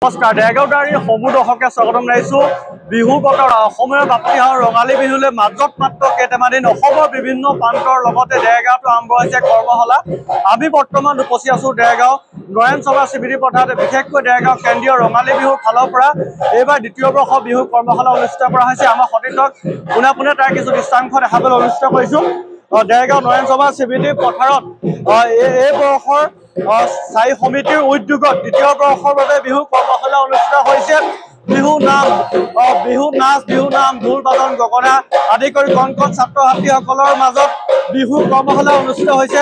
নমস্কাৰ দেৰগাঁওদাৰী সমূহ দৰ্শকে স্বাগতম জনাইছোঁ। বিহু বতৰ অসমৰ বাপতিসাহোন ৰঙালী বিহুলৈ মাজত মাত্ৰ কেইটামান দিন অসমৰ বিভিন্ন প্ৰান্তৰ লগতে দেৰগাঁৱতো আৰম্ভ হৈছে কৰ্মশালা। আমি বৰ্তমান উপস্থিত আছোঁ দেৰগাঁও নয়ন সভা স্মৃতি পথাৰত। বিশেষকৈ দেৰগাঁও কেন্দ্ৰীয় ৰঙালী বিহুৰ ফালৰ পৰা এইবাৰ দ্বিতীয় বৰ্ষ বিহু কৰ্মশালা অনুষ্ঠিত কৰা হৈছে। আমাৰ সতীৰ্থক পোনে পোনে তাৰ কিছু দৃশ্যাংশ দেখাবলৈ অনুষ্ঠিত কৰিছোঁ। দেৰগাঁও নয়ন সভা স্মৃতি পথাৰত এই বৰ্ষৰ স্থায়ী সমিতিৰ উদ্যোগত দ্বিতীয় বৰ্ষৰ বাবে বিহু কৰ্মশালা অনুষ্ঠিত হৈছে। বিহু নাচ, ঢোল বাদন গগনা আদি কৰি কণ কণ ছাত্ৰ ছাত্ৰীসকলৰ মাজত বিহু কৰ্মশালা অনুষ্ঠিত হৈছে।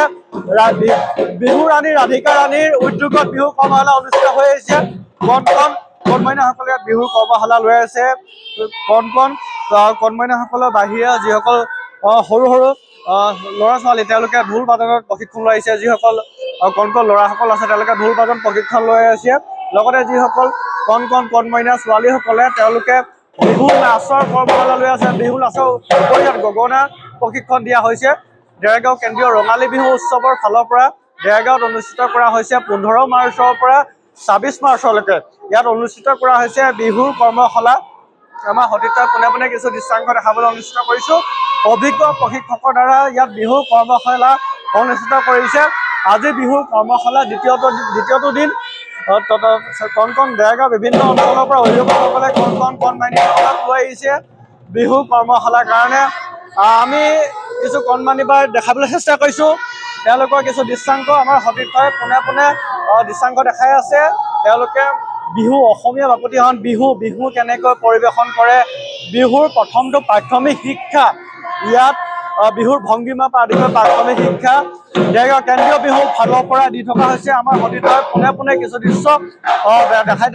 বিহু ৰাণী ৰাধিকা ৰাণীৰ উদ্যোগত বিহু কৰ্মশালা অনুষ্ঠিত হৈ আহিছে। কণমাইনাসকলে বিহু কৰ্মশালা লৈ আছে। কণমাইনাসকলৰ বাহিৰে যিসকল সৰু সৰু ল'ৰা ছোৱালী তেওঁলোকে ঢোল বাদনত প্ৰশিক্ষণ লৈ আহিছে। যিসকল কণ ল'ৰাসকল আছে তেওঁলোকে ঢোল বাদন প্ৰশিক্ষণ লৈ আছে। লগতে যিসকল কণমাইনা ছোৱালীসকলে তেওঁলোকে বিহু নাচৰ কৰ্মশালা লৈ আছে। বিহু নাচৰ উপৰিও গগনা প্ৰশিক্ষণ দিয়া হৈছে। দেৰগাঁও কেন্দ্ৰীয় ৰঙালী বিহু উৎসৱৰ ফালৰ পৰা দেৰগাঁৱত অনুষ্ঠিত কৰা হৈছে 15 মাৰ্চৰ পৰা 26 মাৰ্চলৈকে ইয়াত অনুষ্ঠিত কৰা হৈছে বিহুৰ কৰ্মশালা। আমাৰ সতীৰ্থই পোনে পোনে কিছু দৃশ্যাংশ দেখাবলৈ অনুষ্ঠিত কৰিছোঁ। অভিজ্ঞ প্ৰশিক্ষকৰ দ্বাৰা ইয়াত বিহু কৰ্মশালা অনুষ্ঠিত কৰিছে। আজি বিহুৰ কৰ্মশালা দ্বিতীয়টো দিন কণ দেৰগাঁও বিভিন্ন অঞ্চলৰ পৰা অভিভাৱকসকলে কণমানিসকলক লৈ আহিছে বিহু কৰ্মশালাৰ কাৰণে। আমি কিছু কণমানি বাৰ দেখাবলৈ চেষ্টা কৰিছোঁ। তেওঁলোকৰ কিছু দৃশ্যাংশ আমাৰ সতীৰ্থই পোনে পোনে দৃশ্যাংশ দেখাই আছে। তেওঁলোকে বিহু অসমীয়া বাপতিসাহোন বিহু কেনেকৈ পৰিৱেশন কৰে, বিহুৰ প্ৰথমটো প্ৰাথমিক শিক্ষা ইয়াত বিহুৰ ভংগীমা পৰা আদি কৰি প্ৰাথমিক শিক্ষা দেৰগাঁও কেন্দ্ৰীয় বিহুৰ ফালৰ পৰা দি থকা হৈছে। আমাৰ সতীৰ্থই পোনে পোনে কিছু দৃশ্য দেখাই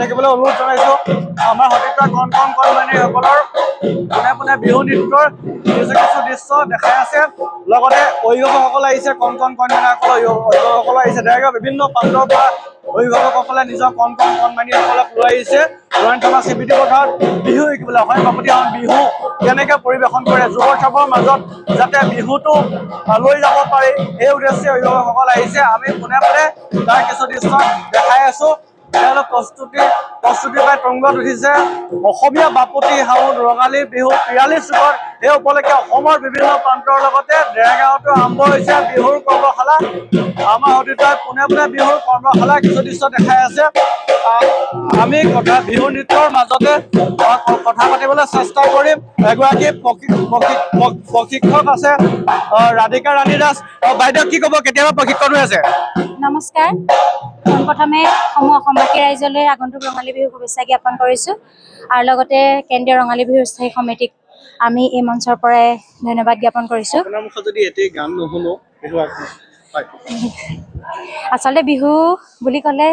থাকিবলৈ অনুৰোধ জনাইছোঁ। আমাৰ সতীৰ্থই কণমানিসকলৰ পোনে পোনে বিহু নৃত্যৰ কিছু দৃশ্য দেখাই আছে। লগতে অভিভাৱকসকল আহিছে। কণমানিসকল অভিভাৱকসকল আহিছে। দেৰগাঁও বিভিন্ন প্ৰান্তৰ পৰা অভিভাৱকসকলে নিজৰ কণমানিসকলক লৈ আহিছে নয়ন সভা স্মৃতি পথাৰত বিহু শিকিবলৈ। অসমীয়া বাপতিসাহোন বিহু কেনেকৈ পৰিৱেশন কৰে, যুৱ চামৰ মাজত যাতে বিহুটো লৈ যাব পাৰি সেই উদ্দেশ্যে অভিভাৱকসকল আহিছে। আমি পোনে পোনে তাৰ কিছু দৃশ্য দেখাই আছোঁ। তেওঁলোক প্ৰস্তুতি প্ৰায় তংগত উঠিছে। অসমীয়া বাপতিসাহোন ৰঙালী বিহু 43 যুগত এই উপলক্ষে অসমৰ বিভিন্ন প্ৰান্তৰ লগতে দেৰগাঁৱতো আৰম্ভ হৈছে বিহুৰ কৰ্মশালা। আমাৰ সতীৰ্থই পোনে পোনে বিহুৰ কৰ্মশালা কিছু দৃশ্য দেখাই আছে। আমি বিহু নৃত্যৰ মাজতে কথা পাতিবলৈ চেষ্টা কৰিম। এগৰাকী প্ৰশিক্ষক আছে ৰাধিকা ৰাণী দাস। বাইদেউ কি ক'ব, কেতিয়াবা প্ৰশিক্ষণ হৈ আছে? নমস্কাৰ। পোনপ্ৰথমে সমূহ অসমবাসী ৰাইজলৈ আগন্তুক ৰঙালী বিহুৰ শুভেচ্ছা জ্ঞাপন কৰিছোঁ আৰু লগতে কেন্দ্ৰীয় ৰঙালী বিহুৰ স্থায়ী সমিতিক আমি এই মঞ্চৰ পৰাই ধন্যবাদ জ্ঞাপন কৰিছোঁ। আচলতে বিহু বুলি ক'লে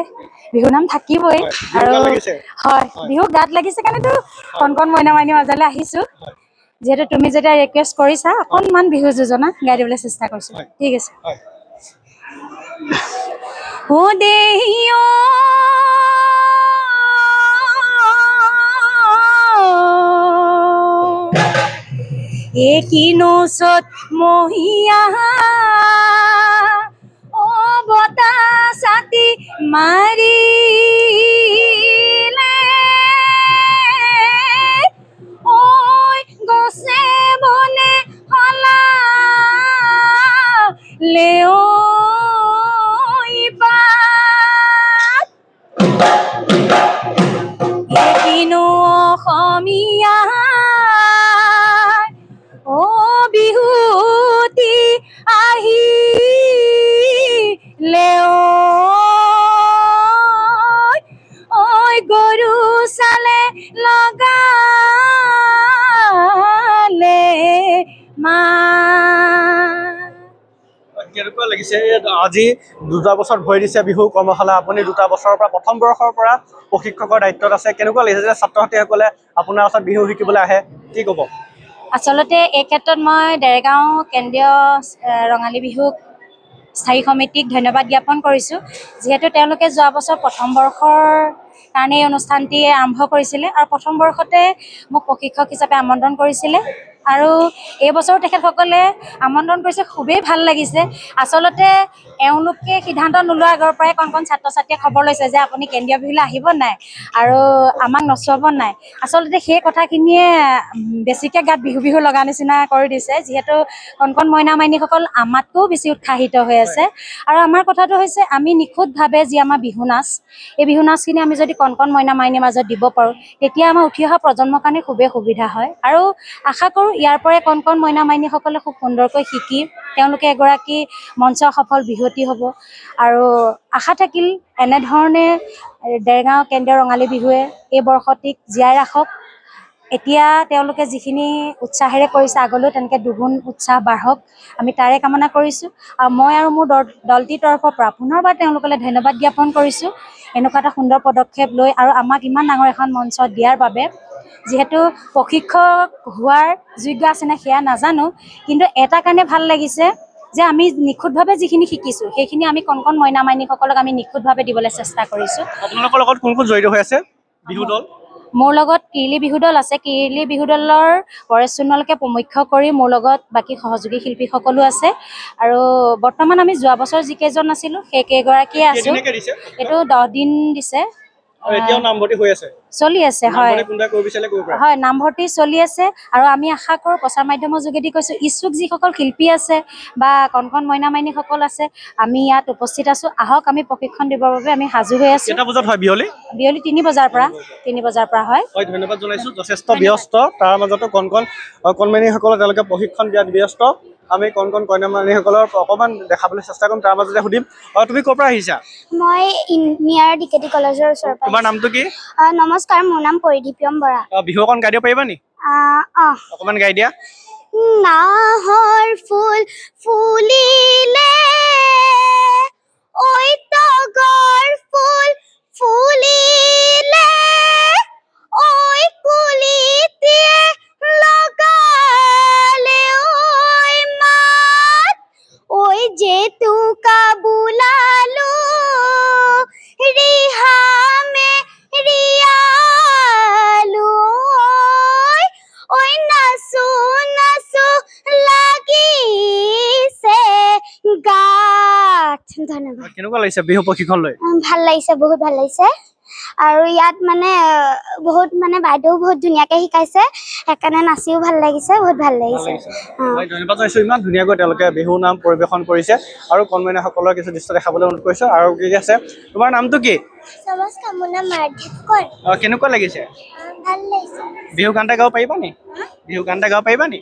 বিহু নাম থাকিবই আৰু হয় বিহু গাত লাগিছে কাৰণেতো কণ মইনামাইনীৰ মাজলৈ আহিছোঁ। যিহেতু তুমি যেতিয়া ৰিকুৱেষ্ট কৰিছা অকণমান বিহু যোজনা গাই দিবলৈ চেষ্টা কৰিছোঁ। ঠিক আছে। ও দেহিও একিনোচত মহিয়া ও বতাহ ছাতি মাৰিলে ঐ গছে বনে সলালে একিনো অসমীয়া ও বিহুতি আহিলে ঐ গৰু চালে লগালে মা। কেনেকুৱা লাগিছে আজি 2টা বছৰ ভৰি দিছে বিহু কৰ্মশালা? আপুনি 2টা বছৰৰ পৰা প্ৰথম বৰ্ষৰ পৰা প্ৰশিক্ষকৰ দায়িত্বত আছে। কেনেকুৱা লাগিছে যে ছাত্ৰ ছাত্ৰীসকলে আপোনাৰ ওচৰত বিহু শিকিবলৈ আহে? কি ক'ব? আচলতে এই ক্ষেত্ৰত মই দেৰগাঁও কেন্দ্ৰীয় ৰঙালী বিহুক স্থায়ী সমিতিক ধন্যবাদ জ্ঞাপন কৰিছোঁ। যিহেতু তেওঁলোকে যোৱা বছৰ প্ৰথম বৰ্ষৰ কাৰণে এই অনুষ্ঠানটি আৰম্ভ কৰিছিলে আৰু প্ৰথম বৰ্ষতে মোক প্ৰশিক্ষক হিচাপে আমন্ত্ৰণ কৰিছিলে আৰু এই বছৰো তেখেতসকলে আমন্ত্ৰণ কৰিছে, খুবেই ভাল লাগিছে। আচলতে এওঁলোকে সিদ্ধান্ত নোলোৱাৰ আগৰ পৰাই কণ কণ ছাত্ৰ ছাত্ৰীয়ে খবৰ লৈছে যে আপুনি কেন্দ্ৰীয় বিহুলৈ আহিব নাই আৰু আমাক নচুৱাব নাই। আচলতে সেই কথাখিনিয়ে বেছিকৈ গাত বিহু বিহু লগা নিচিনা কৰি দিছে, যিহেতু কণ কণ মইনা মাইনীসকল আমাতকৈও বেছি উৎসাহিত হৈ আছে। আৰু আমাৰ কথাটো হৈছে আমি নিখুঁতভাৱে যি আমাৰ বিহু নাচ, এই বিহু নাচখিনি আমি যদি কণ কণ মইনা মাইনীৰ মাজত দিব পাৰোঁ, তেতিয়া আমাৰ উঠি অহা প্ৰজন্মৰ কাৰণে খুবেই সুবিধা হয়। আৰু আশা কৰোঁ ইয়াৰ পৰাই কণ কণ মইনা মাইনীসকলে খুব সুন্দৰকৈ শিকি তেওঁলোকে এগৰাকী মঞ্চ সফল বিহুৱতী হ'ব। আৰু আশা থাকিল এনেধৰণে দেৰগাঁও কেন্দ্ৰীয় ৰঙালী বিহুৱে এই বৰ্ষটিক জীয়াই ৰাখক। এতিয়া তেওঁলোকে যিখিনি উৎসাহেৰে কৰিছে, আগলৈও তেনেকৈ দুগুণ উৎসাহ বাঢ়ক, আমি তাৰে কামনা কৰিছোঁ। আৰু মই আৰু মোৰ দলটিৰ তৰফৰ পৰা পুনৰবাৰ তেওঁলোকলৈ ধন্যবাদ জ্ঞাপন কৰিছোঁ এনেকুৱা এটা সুন্দৰ পদক্ষেপ লৈ আৰু আমাক ইমান ডাঙৰ এখন মঞ্চ দিয়াৰ বাবে। যিহেতু প্ৰশিক্ষক হোৱাৰ যোগ্য আছে নে সেয়া নাজানো, কিন্তু এটা কাৰণে ভাল লাগিছে যে আমি নিখুঁতভাৱে যিখিনি শিকিছোঁ সেইখিনি আমি কণ কণ মইনা মাইনীসকলক আমি নিখুঁতভাৱে দিবলৈ চেষ্টা কৰিছোঁ। আপোনালোকৰ লগত কোন কোন জড়িত হৈ আছে বিহু দল? মোৰ লগত কিৰিলি বিহু দল আছে। কিৰিলি বিহু দলৰ পৰেশ সোণোৱালকে প্ৰমুখ্য কৰি মোৰ লগত বাকী সহযোগী শিল্পীসকলো আছে। আৰু বৰ্তমান আমি যোৱা বছৰ যিকেইজন আছিলোঁ সেইকেইগৰাকীয়ে আছোঁ। এইটো 10 দিন দিছে। এতিয়াও নামভৰ্তি হৈ আছে, চলি আছে। হয় হয়, নামভৰ্তি চলি আছে। আৰু আমি আশা কৰোঁ, প্ৰচাৰ মাধ্যমৰ যোগেদি কৈছোঁ, ইচ্ছুক যিসকল শিল্পী আছে বা কণ কণ মইনা মাইনীসকল আছে, আমি ইয়াত উপস্থিত আছোঁ। আহক, আমি প্ৰশিক্ষণ দিবৰ বাবে আমি সাজু হৈ আছোঁ। কেইটা বজাত হয় বিয়লি? বিয়লি 3 বজাৰ পৰা হয়। হয়, ধন্যবাদ জনাইছোঁ। যথেষ্ট ব্যস্ত, তাৰ মাজতো কণ কণ কণমানিসকলে তেওঁলোকে প্ৰশিক্ষণ দিয়াত ব্যস্ত। আমি কণ কণ কইনামানিসকলৰ অকণমান দেখাবলৈ চেষ্টা কৰিম, তাৰ মাজতে সুধিম, তুমি ক'ৰ পৰা আহিছা? মই নিয়াৰ ডিকেটি কলেজৰ ওচৰৰ পৰা। তোমাৰ নামটো কি? নমস্কাৰ, মোৰ নাম পৰিদীপ্যম বৰা। বিহু অকণ গাই দিব পাৰিবা নি? অকণমান গাই দিয়া। নাহৰ ফুল ফুলিলে, ঐ তগৰ ফুল ফুলিলে, ঐ কুলিটিয়ে লগালে ঐ মাত, ঐ জেতুকা বোলালো ৰিহামে ৰিয়ালো, ঐ নাচো নাচো লাগিছে গাত। ধন্যবাদ। কেনেকুৱা লাগিছে বিহু প্ৰশিক্ষণ লৈ? ভাল লাগিছে, বহুত ভাল লাগিছে। আৰু ইয়াত বহুত বাইদেউ বহুত ধুনীয়াকে শিকাইছে, সেইকাৰণে নাচিও ভাল লাগিছে, বহুত ভাল লাগিছে। ধন্যবাদ জনাইছোঁ। ইমান ধুনীয়াকৈ তেওঁলোকে বিহু নাম পৰিৱেশন কৰিছে আৰু কণমানিসকলৰ কিছু দৃশ্য দেখাবলৈ অনুৰোধ কৰিছোঁ। আৰু কি আছে, তোমাৰ নামটো কি? নমস্কাৰ, মোৰ নাম মাৰ্ধিক কৰ। কেনেকুৱা লাগিছে? ভাল লাগিছে। বিহু গান এটা গাব পাৰিবা নি? বিহু গান এটা গাব পাৰিবা নি?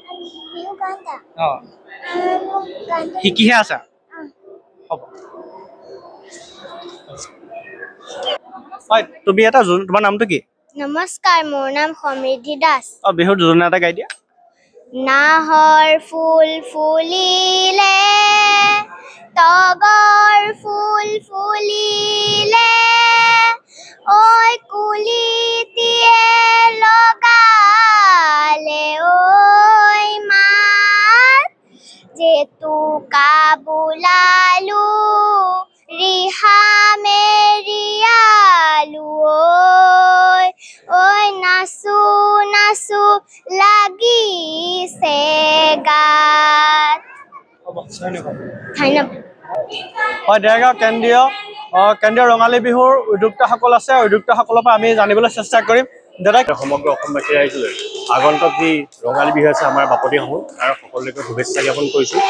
বিহু গানটা শিকিহে আছা? হ'ব। হয়, তুমি এটা তোমাৰ নামটো কি? নমস্কাৰ, মোৰ নাম সমৃদ্ধি দাস। বিহুৰ যোজনা এটা গাই দিয়া। নাহৰ ফুল ফুলিলে, তগৰ ফুল ফুলিলে, ঐ কুলিটিয়ে লগালে ঐ মাত, জেতুকা বোলালো ৰিহামে ৰিয়ালো, ঐ নাচো নাচো লাগিছে গাত। ধন্যবাদ। হয়, দেৰগাঁও কেন্দ্ৰীয় ৰঙালী বিহুৰ উদ্যোক্তাসকল আছে, উদ্যোক্তাসকলৰ পৰা আমি জানিবলৈ চেষ্টা কৰিম। দাদা, সমগ্ৰ অসমবাসী ৰাইজলৈ আগন্তুক যি ৰঙালী বিহু আছে আমাৰ বাপতি সাহোন, তাৰ সকলোকে শুভেচ্ছা জ্ঞাপন কৰিছোঁ।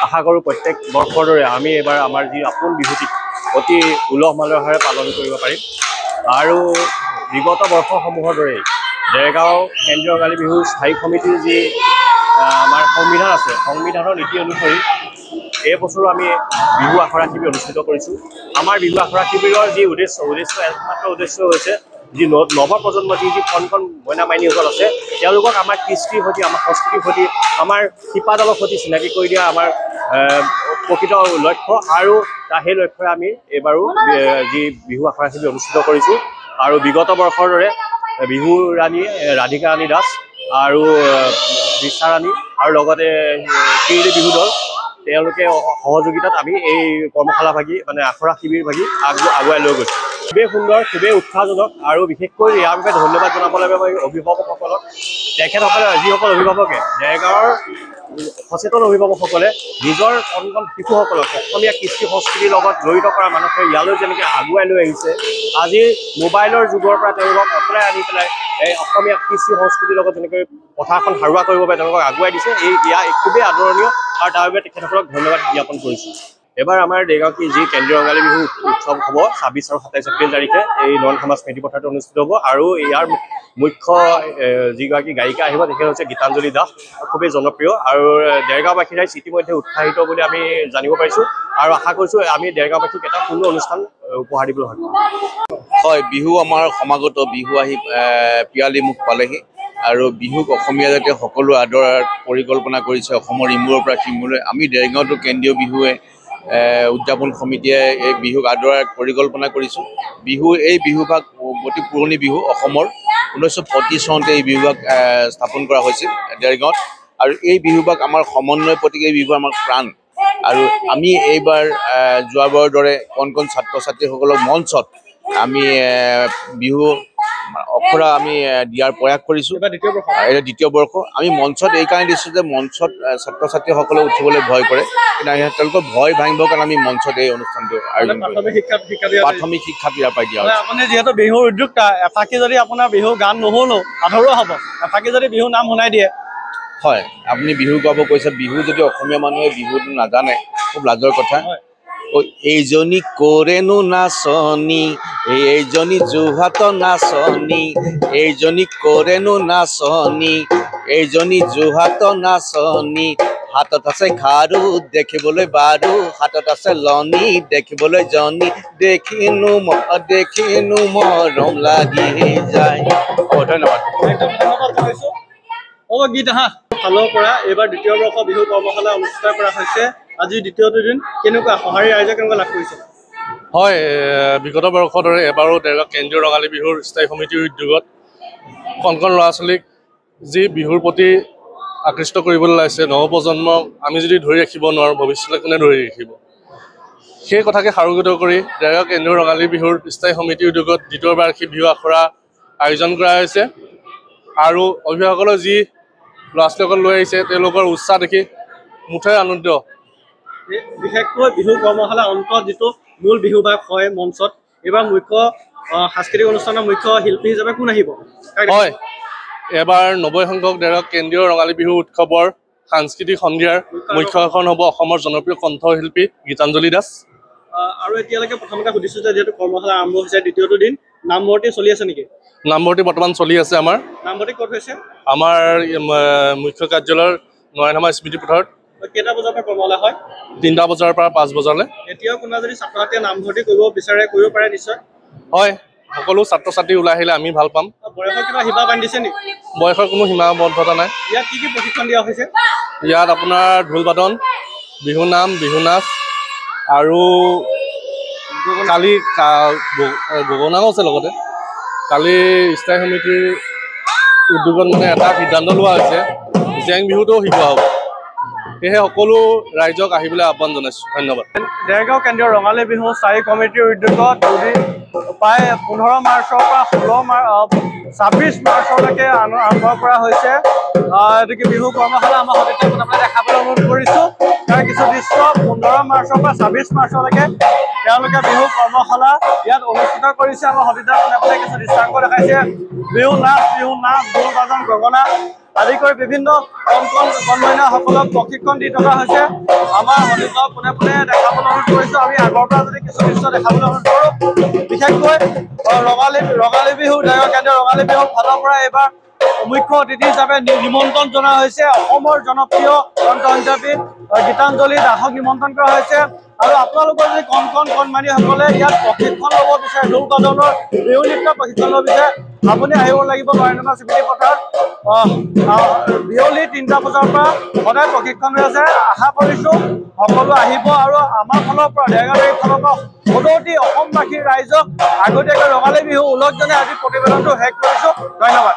আশা কৰোঁ প্ৰত্যেক বৰ্ষৰ দৰে আমি এইবাৰ আমাৰ যি আপোন বিহুটিক অতি উলহ মালহেৰে পালন কৰিব পাৰিম। আৰু বিগত বৰ্ষসমূহৰ দৰেই দেৰগাঁও কেন্দ্ৰীয় ৰঙালী বিহুৰ স্থায়ী সমিতিৰ যি আমাৰ সংবিধান আছে, সংবিধানৰ নীতি অনুসৰি এই বছৰো আমি বিহু আখৰা শিবিৰ অনুষ্ঠিত কৰিছোঁ। আমাৰ বিহু আখৰা শিবিৰৰ যি একমাত্ৰ উদ্দেশ্য হৈছে যি নৱপ্ৰজন্মৰ যি কণ কণ মইনা মাইনীসকল আছে, তেওঁলোকক আমাৰ কৃষ্টিৰ সৈতে, আমাৰ সংস্কৃতিৰ সৈতে, আমাৰ শিপাডালৰ সৈতে চিনাকি কৰি দিয়া আমাৰ প্ৰকৃত লক্ষ্য। আৰু সেই লক্ষ্যৰে আমি এইবাৰো যি বিহু আখৰা শিবিৰ অনুষ্ঠিত কৰিছোঁ। আৰু বিগত বৰ্ষৰ দৰে বিহু ৰাণী ৰাধিকা ৰাণী দাস আৰু ৰিচা ৰাণী আৰু লগতে কিৰিলি বিহু দল, তেওঁলোকে সহযোগিতাত আমি এই কৰ্মশালা ভাগি আখৰা শিবিৰ ভাগি আগুৱাই লৈ গৈছোঁ। খুবেই সুন্দৰ, খুবেই উৎসাহজনক আৰু বিশেষকৈ ইয়াৰ বাবে ধন্যবাদ জনাব লাগে মই অভিভাৱকসকলক। তেখেতসকলে যিসকল অভিভাৱকে ডেৰগাঁৱৰ সচেতন অভিভাৱকসকলে নিজৰ কণ কণ শিশুসকলক অসমীয়া কৃষ্টি সংস্কৃতিৰ লগত জড়িত কৰা মানুহে ইয়ালৈ যেনেকৈ আগুৱাই লৈ আহিছে, আজি মোবাইলৰ যুগৰ পৰা তেওঁলোকক আঁতৰাই আনি পেলাই এই অসমীয়া কৃষ্টি সংস্কৃতিৰ লগত যেনেকৈ পথাৰখন সাৰুৱা কৰিব পাৰে তেওঁলোকক আগুৱাই দিছে, এয়া খুবেই আদৰণীয় আৰু তাৰ বাবে তেখেতসকলক ধন্যবাদ জ্ঞাপন কৰিছোঁ। এবাৰ আমাৰ দেৰগাঁও যি কেন্দ্ৰীয় ৰঙালী বিহু উৎসৱ হ'ব ২৬ আৰু ২৭ এপ্ৰিল তাৰিখে এই নন সমাজ স্মৃতি পথাৰতে অনুষ্ঠিত হ'ব আৰু ইয়াৰ মুখ্য যিগৰাকী গায়িকা আহিব তেখেত হৈছে গীতাঞ্জলি দাস, খুবেই জনপ্ৰিয় আৰু দেৰগাঁওবাসী ৰাইজ ইতিমধ্যে উৎসাহিত বুলি আমি জানিব পাৰিছোঁ আৰু আশা কৰিছোঁ আমি দেৰগাঁওবাসীক এটা সুন্দৰ অনুষ্ঠান উপহাৰ দিবলৈ সক্ষম। হয়, বিহু আমাৰ সমাগত, বিহু আহি পিয়ালি মুখ পালেহি আৰু বিহুক অসমীয়া জাতিয়ে সকলো আদৰাৰ পৰিকল্পনা কৰিছে অসমৰ ইমূৰৰ পৰা সিমূৰলৈ। আমি দেৰগাঁৱতো কেন্দ্ৰীয় বিহুৱে উদযাপন সমিতিয়ে এই বিহুক আদৰাৰ পৰিকল্পনা কৰিছোঁ। এই বিহুভাগ অতি পুৰণি বিহু অসমৰ, 1935 চনতে এই বিহুভাগ স্থাপন কৰা হৈছিল দেৰগাঁৱত আৰু এই বিহুভাগ আমাৰ সমন্বয় প্ৰতীক, এই বিহু আমাৰ প্ৰাণ। আৰু আমি এইবাৰ যোৱাবাৰৰ দৰে কণ কণ ছাত্ৰ ছাত্ৰীসকলক মঞ্চত আমি বিহু অখৰা আমি দিয়াৰ প্ৰয়াস কৰিছোঁ। এটা দ্বিতীয় বৰ্ষ আমি মঞ্চত এইকাৰণে দিছোঁ যে মঞ্চত ছাত্ৰ ছাত্ৰীসকলে উঠিবলৈ ভয় কৰে, কিন্তু তেওঁলোকৰ ভয় ভাঙিবৰ কাৰণে আমি মঞ্চত এই অনুষ্ঠানটো আয়োজন কৰিছোঁ। প্ৰাথমিক শিক্ষাটো ইয়াৰ পৰাই দিয়া হৈছে। আপুনি যিহেতু বিহুৰ উদ্যোক্তা, এফাকি যদি আপোনাৰ বিহু গান নুশুনো আধৰুৱা হ'ব, এফাকি যদি বিহু নাম শুনাই দিয়ে। হয়, আপুনি বিহু গাব কৈছে, বিহু যদি অসমীয়া মানুহে বিহুটো নাজানে খুব লাজৰ কথা। এইজনী কৰেনো নাচনী, এইজনী যোৰহাট নাচনী, এইজনী কৰেনো নাচনী, এইজনী যোৰহাট নাচনী, হাতত আছে খাৰু দেখিবলৈ বাৰু, হাতত আছে লনী দেখিবলৈ জনী, দেখিনো মৰম লাগি যায়। ধন্যবাদ। গীত ফালৰ পৰা এইবাৰ দ্বিতীয় বৰ্ষ বিহু কৰ্মশালা অনুষ্ঠিত কৰা হৈছে। আজি দ্বিতীয়টো দিন, কেনেকুৱা সঁহাৰি ৰাইজে কেনেকুৱা লাভ কৰিছে? হয়, বিগত বৰ্ষৰ দৰে এবাৰো দেৰগাঁও কেন্দ্ৰীয় ৰঙালী বিহুৰ স্থায়ী সমিতিৰ উদ্যোগত কণ কণ ল'ৰা ছোৱালীক যি বিহুৰ প্ৰতি আকৃষ্ট কৰিবলৈ লাগিছে, নৱপ্ৰজন্মক আমি যদি ধৰি ৰাখিব নোৱাৰোঁ ভৱিষ্যতে কোনে ধৰি ৰাখিব, সেই কথাকে সাৰোগত কৰি দেৰগাঁও কেন্দ্ৰীয় ৰঙালী বিহুৰ স্থায়ী সমিতিৰ উদ্যোগত দ্বিতীয় বাৰ্ষিক বিহু আখৰা আয়োজন কৰা হৈছে আৰু অভিভাৱকসকলে যি ল'ৰা ছোৱালীসকল লৈ আহিছে তেওঁলোকৰ উৎসাহ দেখি মুঠেই আনন্দিত। বিশেষকৈ বিহু কৰ্মশালা অন্তত যিটো মূল বিহু ভাগ হয় মঞ্চত, এইবাৰ মুখ্য সাংস্কৃতিক অনুষ্ঠানৰ মুখ্য শিল্পী হিচাপে কোন আহিব? হয়, এবাৰ 90 সংখ্যক দেৰগাঁও কেন্দ্ৰীয় ৰঙালী বিহু উৎসৱৰ সাংস্কৃতিক সন্ধিয়াৰ মুখ্য আকৰ্ষণ হ'ব অসমৰ জনপ্ৰিয় কণ্ঠশিল্পী গীতাঞ্জলি দাস। আৰু এতিয়ালৈকে প্ৰথমতে সুধিছোঁ যে যিহেতু কৰ্মশালা আৰম্ভ হৈছে দ্বিতীয়টো দিন, নামভৰ্তি চলি আছে নেকি? নামভৰ্তি বৰ্তমান চলি আছে। আমাৰ নামভৰ্তি ক'ত হৈছে? আমাৰ মুখ্য কাৰ্যালয়ৰ নয়নমা স্মৃতি পথাৰত। কেইটা বজাৰ পৰা কৰ্মশালা হয়? 3টা বজাৰ পৰা 5 বজালৈ। এতিয়াও কোনোবা যদি ছাত্ৰ ছাত্ৰীয়ে নামভৰ্তি কৰিব বিচাৰে কৰিব পাৰে নিশ্চয়? হয়, সকলো ছাত্ৰ ছাত্ৰী ওলাই আহিলে আমি ভাল পাম। বয়সৰ কিবা সীমা বান্ধিছে নেকি? বয়সৰ কোনো সীমাবদ্ধতা নাই। ইয়াত কি প্ৰশিক্ষণ দিয়া হৈছে? ইয়াত আপোনাৰ ঢোল বাদন, বিহু নাম, বিহু নাচ আৰু কালি গগনাও আছে লগতে। কালি স্থায়ী সমিতিৰ উদ্যোগত মানে এটা সিদ্ধান্ত লোৱা হৈছে জেং বিহুটোও শিকোৱা হ'ব। সেয়েহে সকলো ৰাইজক আহিবলৈ আহ্বান জনাইছোঁ। ধন্যবাদ। দেৰগাঁও কেন্দ্ৰীয় ৰঙালী বিহু স্থায়ী কমিটিৰ উদ্যোগত প্ৰায় 15 মাৰ্চৰ পৰা 26 মাৰ্চলৈকে আৰম্ভ কৰা হৈছে। গতিকে বিহু কৰ্মশালা আমাৰ সতীৰ্থ আপোনালোকে দেখাবলৈ অনুৰোধ কৰিছোঁ। তাৰ কিছু দৃশ্য 15 মাৰ্চৰ পৰা 26 মাৰ্চলৈকে তেওঁলোকে বিহু কৰ্মশালা ইয়াত অনুষ্ঠিত কৰিছে। আমাৰ সতীৰ্থ আপোনালোকে কিছু দৃশ্যাংক দেখাইছে। বিহু নাচ, ঢোল বাজন, গগনা আদি কৰি বিভিন্ন কণমান্যসকলক প্ৰশিক্ষণ দি থকা হৈছে। আমাৰ সতীৰ্থ পোনে পোনে দেখাবলৈ অনুৰোধ কৰিছোঁ। আমি আগৰ পৰা যদি কিছু দৃশ্য দেখাবলৈ অনুৰোধ কৰোঁ, বিশেষকৈ ৰঙালী বিহু দেৰগাঁও কেন্দ্ৰীয় ৰঙালী বিহুৰ ফালৰ পৰা এইবাৰ মুখ্য অতিথি হিচাপে নিমন্ত্ৰণ জনোৱা হৈছে অসমৰ জনপ্ৰিয় কণ্ঠশিল্পী গীতাঞ্জলি দাসক নিমন্ত্ৰণ কৰা হৈছে। আৰু আপোনালোকৰ যদি কণমানিসকলে ইয়াত প্ৰশিক্ষণ ল'ব বিচাৰে, ঢোল বাদনৰ বিহু নৃত্য প্ৰশিক্ষণ ল'ব বিচাৰে, আপুনি আহিব লাগিব নয়নমা স্মৃতি পথাৰত। বিয়লি 3টা বজাৰ পৰা সদায় প্ৰশিক্ষণ হৈ আছে। আশা কৰিছোঁ সকলো আহিব আৰু আমাৰ ফালৰ পৰা দেৰগাঁৱৰ ফালৰ পৰা সদৌতি অসমবাসী ৰাইজক আগতীয়াকৈ ৰঙালী বিহু ওলগ জনাই আজি প্ৰতিবেদনটো শেষ কৰিছোঁ। ধন্যবাদ।